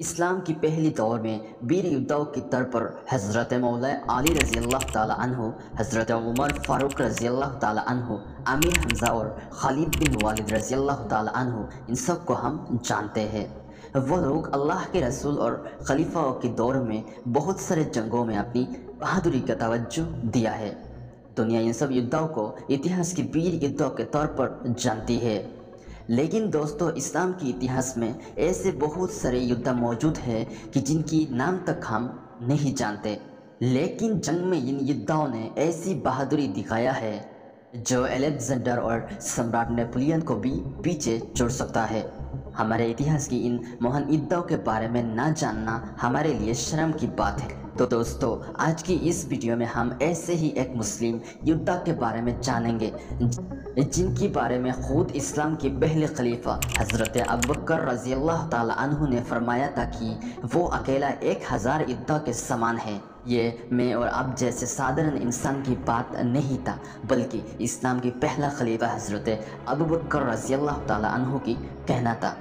اسلام کی پہلی دور میں ویر یدھاؤں کی طر پر حضرت مولا علی رضی اللہ تعالیٰ عنہ، حضرت عمر فاروق رضی اللہ تعالیٰ عنہ، امیر حمزہ اور خالد بن والد رضی اللہ تعالیٰ عنہ، ان سب کو ہم جانتے ہیں۔ وہ لوگ اللہ کے رسول اور خلیفاؤں کے دور میں بہت سارے جنگوں میں اپنی بہادری کا توجہ دیا ہے۔ دنیا ان سب یدھاؤں کو اتہاس کی ویر یدھاؤں کے طور پر جانتی ہے۔ لیکن دوستو، اسلام کی اتہاس میں ایسے بہت سارے یدھا موجود ہیں کہ جن کی نام تک ہم نہیں جانتے، لیکن جنگ میں ان یدھاؤں نے ایسی بہادری دکھایا ہے جو الیگزینڈر اور سمراٹ نیپولین کو بھی پیچھے چھوڑ سکتا ہے۔ ہمارے اتہاس کی ان مہان یدھاؤں کے بارے میں نہ جاننا ہمارے لیے شرم کی بات ہے۔ تو دوستو، آج کی اس ویڈیو میں ہم ایسے ہی ایک مسلم یدھا کے بارے میں جانیں گے جن کے بارے میں خود اسلام کے پہلے خلیفہ حضرت ابوبکر رضی اللہ تعالیٰ عنہ نے فرمایا تھا کہ وہ اکیلا 1000 یدھا کے سامان ہے۔ یہ میں اور آپ جیسے سادھرن انسان کی بات نہیں تھا، بلکہ اسلام کے پہلا خلیفہ حضرت ابوبکر رضی اللہ تعالیٰ عنہ کی کہنا تھا۔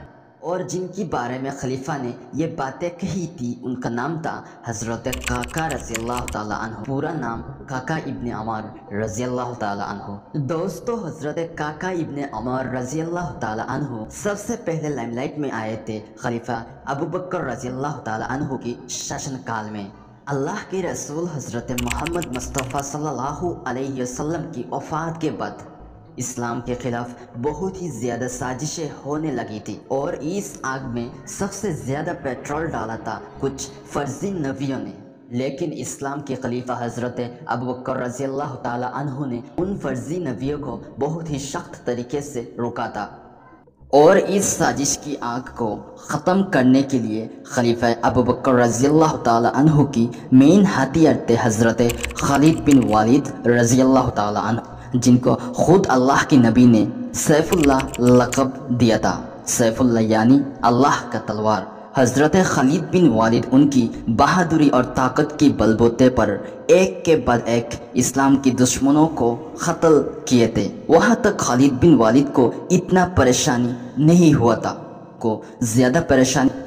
اور جن کے بارے میں خلیفہ نے یہ باتیں کہی تھی ان کا نام تھا حضرت کاکا رضی اللہ تعالیٰ عنہ، پورا نام کاکا ابن عمر رضی اللہ تعالیٰ عنہ۔ دوستو، حضرت کاکا ابن عمر رضی اللہ تعالیٰ عنہ سب سے پہلے لائم لائٹ میں آئے تھے خلیفہ ابوبکر رضی اللہ تعالیٰ عنہ کی شاشن کال میں۔ اللہ کے رسول حضرت محمد مصطفیٰ صلی اللہ علیہ وسلم کی وفات کے بعد اسلام کے خلاف بہت ہی زیادہ سازشیں ہونے لگی تھی، اور اس آگ میں سب سے زیادہ پیٹرول ڈالا تھا کچھ فرضی نبیوں نے۔ لیکن اسلام کے خلیفہ حضرت ابوبکر رضی اللہ تعالیٰ عنہ نے ان فرضی نبیوں کو بہت ہی سخت طریقے سے روکا تھا، اور اس سازش کی آگ کو ختم کرنے کے لیے خلیفہ ابوبکر رضی اللہ تعالیٰ عنہ کی مین ہتھیار تھے حضرت خالد بن والد رضی اللہ تعالیٰ عنہ، جن کو خود اللہ کے نبی نے سیف اللہ لقب دیا تھا۔ سیف اللہ یعنی اللہ کا تلوار۔ حضرت خالد بن والد ان کی بہادری اور طاقت کے بل بوتے پر ایک کے بعد ایک اسلام کے دشمنوں کو قتل کیے تھے۔ وہاں تک خالد بن والد کو اتنا پریشانی نہیں ہوا تھا، کو زیادہ پریشانی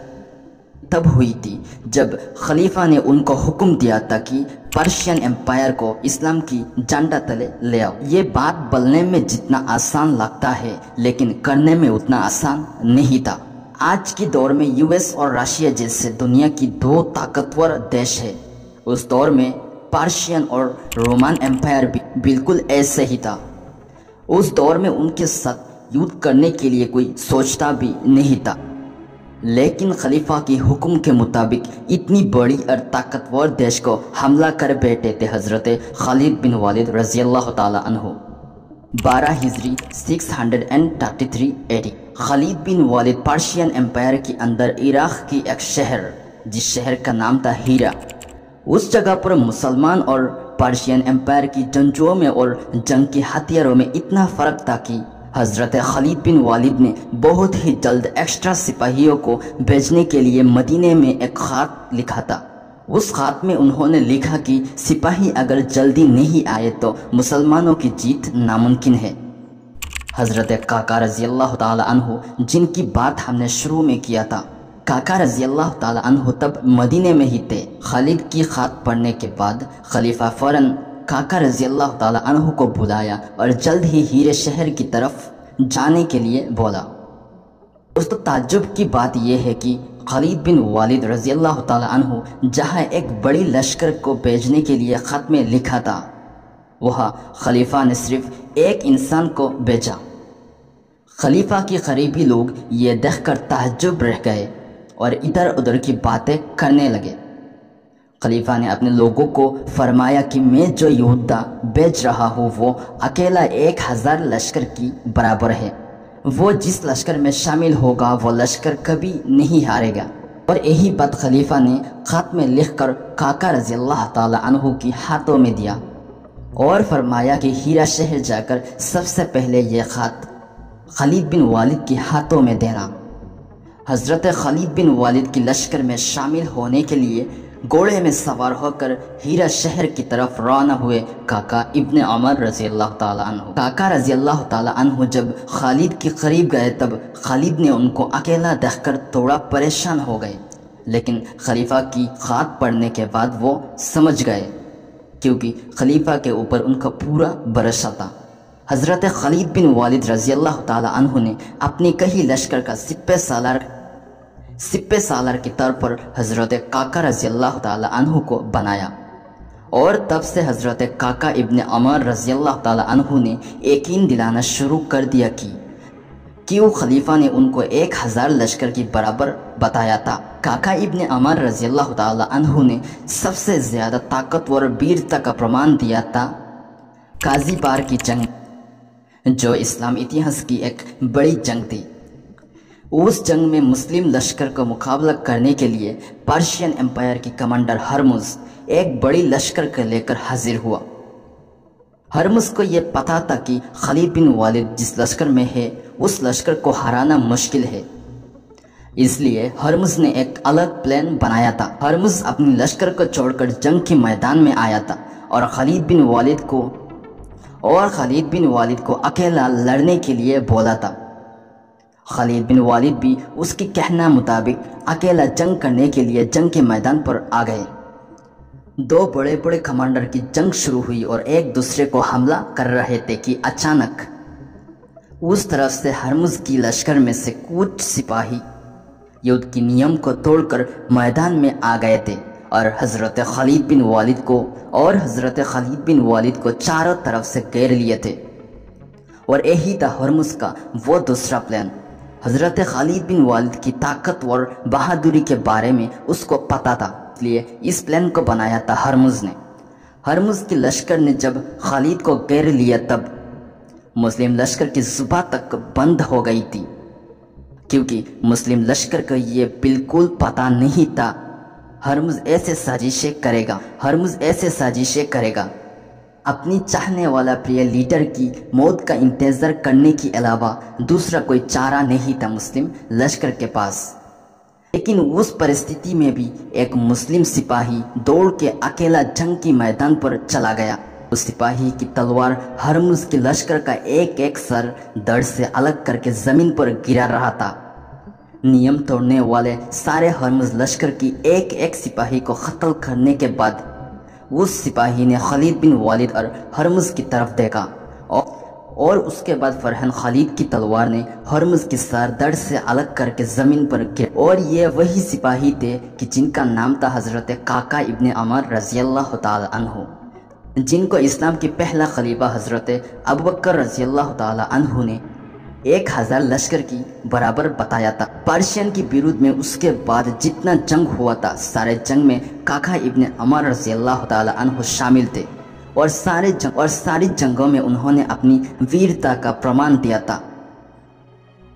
تب ہوئی تھی جب خلیفہ نے ان کو حکم دیا تھا کہ پرشین امپائر کو اسلام کی جھنڈا تلے لے آؤ۔ یہ بات بولنے میں جتنا آسان لگتا ہے لیکن کرنے میں اتنا آسان نہیں تھا۔ آج کے دور میں یو ایس اور رشیا جیسے دنیا کی 2 طاقتور دیش ہے۔ اس دور میں پرشین اور رومن امپائر بھی بالکل ایسے ہی تھا۔ اس دور میں ان کے ساتھ یدھ کرنے کے لیے کوئی سوچتا بھی نہیں تھا، لیکن خلیفہ کے حکم کے مطابق اتنی بڑی اور طاقتور دیش کو حملہ کر بیٹھے تھے حضرت خالد بن والد رضی اللہ تعالیٰ عنہ۔ 12 ہجری 633 AD خالد بن والد پرشین امپائر کے اندر عراق کی ایک شہر، جس شہر کا نام تھا ہیرا، اس جگہ پر مسلمان اور پرشین امپائر کی جنگجوؤں میں اور جنگ کے ہتھیاروں میں اتنا فرق تھا کہ حضرت خالد بن والد نے بہت ہی جلد ایکسٹرا سپاہیوں کو بھیجنے کے لیے مدینے میں ایک خط لکھا تھا۔ اس خط میں انہوں نے لکھا کہ سپاہی اگر جلدی نہیں آئے تو مسلمانوں کی جیت ناممکن ہے۔ حضرت کاکا رضی اللہ تعالیٰ عنہ، جن کی بات ہم نے شروع میں کیا تھا، کاکا رضی اللہ تعالیٰ عنہ تب مدینے میں ہی تھے۔ خالد کی خط پڑھنے کے بعد خلیفہ فوراً کاکا رضی اللہ تعالیٰ عنہ کو بلایا اور جلد ہی ہیرے شہر کی طرف جانے کے لیے بولا۔ دوستو، تعجب کی بات یہ ہے کہ خالد بن والد رضی اللہ تعالیٰ عنہ جہاں ایک بڑی لشکر کو بھیجنے کے لیے خط میں لکھا تھا، وہاں خلیفہ نے صرف ایک انسان کو بھیجا۔ خلیفہ کے قریبی لوگ یہ دیکھ کر تعجب رہ گئے اور ادھر ادھر کی باتیں کرنے لگے۔ خلیفہ نے اپنے لوگوں کو فرمایا کہ میں جو یودھا بھیج رہا ہوں وہ اکیلا 1000 لشکر کی برابر ہے۔ وہ جس لشکر میں شامل ہوگا وہ لشکر کبھی نہیں ہارے گا۔ اور یہی بات خلیفہ نے خط میں لکھ کر کاکا رضی اللہ تعالیٰ عنہ کی ہاتھوں میں دیا اور فرمایا کہ ہیرا شہر جا کر سب سے پہلے یہ خط خالد بن والد کے ہاتھوں میں دینا۔ حضرت خالد بن والد کی لشکر میں شامل ہونے کے لیے گھوڑے میں سوار ہو کر ہیرا شہر کی طرف روانہ ہوئے کاکا ابن عمر رضی اللہ تعالیٰ عنہ۔ کاکا رضی اللہ تعالیٰ عنہ جب خالد کے قریب گئے تب خالد نے ان کو اکیلا دیکھ کر تھوڑا پریشان ہو گئے۔ لیکن خلیفہ کی خط پڑھنے کے بعد وہ سمجھ گئے، کیونکہ خلیفہ کے اوپر ان کا پورا بھروسہ تھا۔ حضرت خالد بن والد رضی اللہ تعالی عنہ نے اپنی کئی لشکر کا سپہ سالار کے طور پر حضرت کاکا رضی اللہ تعالی عنہ کو بنایا، اور تب سے حضرت کاکا ابن عمر رضی اللہ تعالی عنہ نے یقین دلانا شروع کر دیا کہ وہ خلیفہ نے ان کو 1000 لشکر کی برابر بتایا تھا۔ کاکا ابن عمر رضی اللہ تعالی عنہ نے سب سے زیادہ طاقتور ویرتا کا پرمان دیا تھا قاضی بار کی جنگ، جو اسلام اتہاس کی ایک بڑی جنگ تھی۔ اس جنگ میں مسلم لشکر کو مقابلہ کرنے کے لیے پرشین امپائر کی کمانڈر ہرمز ایک بڑی لشکر کو لے کر حاضر ہوا۔ ہرمز کو یہ پتا تھا کہ خالد بن والد جس لشکر میں ہے اس لشکر کو ہرانا مشکل ہے، اس لیے ہرمز نے ایک الگ پلان بنایا تھا۔ ہرمز اپنی لشکر کو چھوڑ کر جنگ کے میدان میں آیا تھا اور خالد بن والد کو اکیلا لڑنے کے لیے بولا تھا۔ خالد بن والد بھی اس کے کہنے مطابق اکیلا جنگ کرنے کے لیے جنگ کے میدان پر آ گئے۔ دو بڑے بڑے کمانڈر کی جنگ شروع ہوئی اور ایک دوسرے کو حملہ کر رہے تھے کہ اچانک اس طرف سے ہرمز کی لشکر میں سے کچھ سپاہی یدھ کی نیم کو توڑ کر میدان میں آ گئے تھے اور حضرت خالد بن والد کو چاروں طرف سے گھیر لیے تھے، اور یہی تھا ہرمز کا وہ دوسرا پلان۔ حضرت خالد بن والد کی طاقت اور بہادری کے بارے میں اس کو پتا تھا، اس لیے اس پلان کو بنایا تھا ہرمز نے۔ ہرمز کی لشکر نے جب خالد کو گھیر لیا تب مسلم لشکر کی زبان تک بند ہو گئی تھی، کیونکہ مسلم لشکر کو یہ بالکل پتہ نہیں تھا ہرمز ایسے سازشیں کرے گا۔ اپنی چاہنے والا پریہ لیڈر کی موت کا انتظار کرنے کے علاوہ دوسرا کوئی چارہ نہیں تھا مسلم لشکر کے پاس۔ لیکن اس پرستھتی میں بھی ایک مسلم سپاہی دوڑ کے اکیلا جنگ کے میدان پر چلا گیا۔ اس سپاہی کی تلوار ہرمز کے لشکر کا ایک ایک سر دڑ سے الگ کر کے زمین پر گرا رہا تھا۔ نیم توڑنے والے سارے ہرمز لشکر کی ایک ایک سپاہی کو قتل کرنے کے بعد اس سپاہی نے خالد بن والد اور ہرمز کی طرف دیکھا، اور اس کے بعد فرحان خالد کی تلوار نے ہرمز کی سر دڑ سے الگ کر کے زمین پر گر، اور یہ وہی سپاہی تھے کہ جن کا نام تھا حضرت کاکا ابن عمر رضی اللہ تعالی عنہ، جن کو اسلام کی پہلا خلیفہ حضرت ابوبکر رضی اللہ تعالی عنہ نے 1000 لشکر کی برابر بتایا تھا۔ پرشین کی بیروت میں اس کے بعد جتنا جنگ ہوا تھا، سارے جنگ میں کاکا ابن عمر رضی اللہ تعالی عنہ شامل تھے، اور ساری جنگوں میں انہوں نے اپنی ویرتا کا پرمان دیا تھا،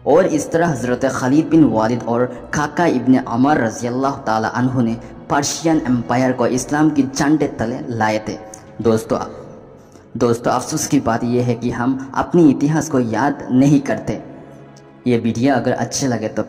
اور اس طرح حضرت خالد بن والد اور کاکا ابن عمر رضی اللہ تعالی عنہ نے پرشین امپائر کو اسلام کی جھنڈے تلے لائے تھے۔ دوستو افسوس کی بات یہ ہے کہ ہم اپنی اتہاس کو یاد نہیں کرتے۔ یہ ویڈیو اگر اچھے لگے تو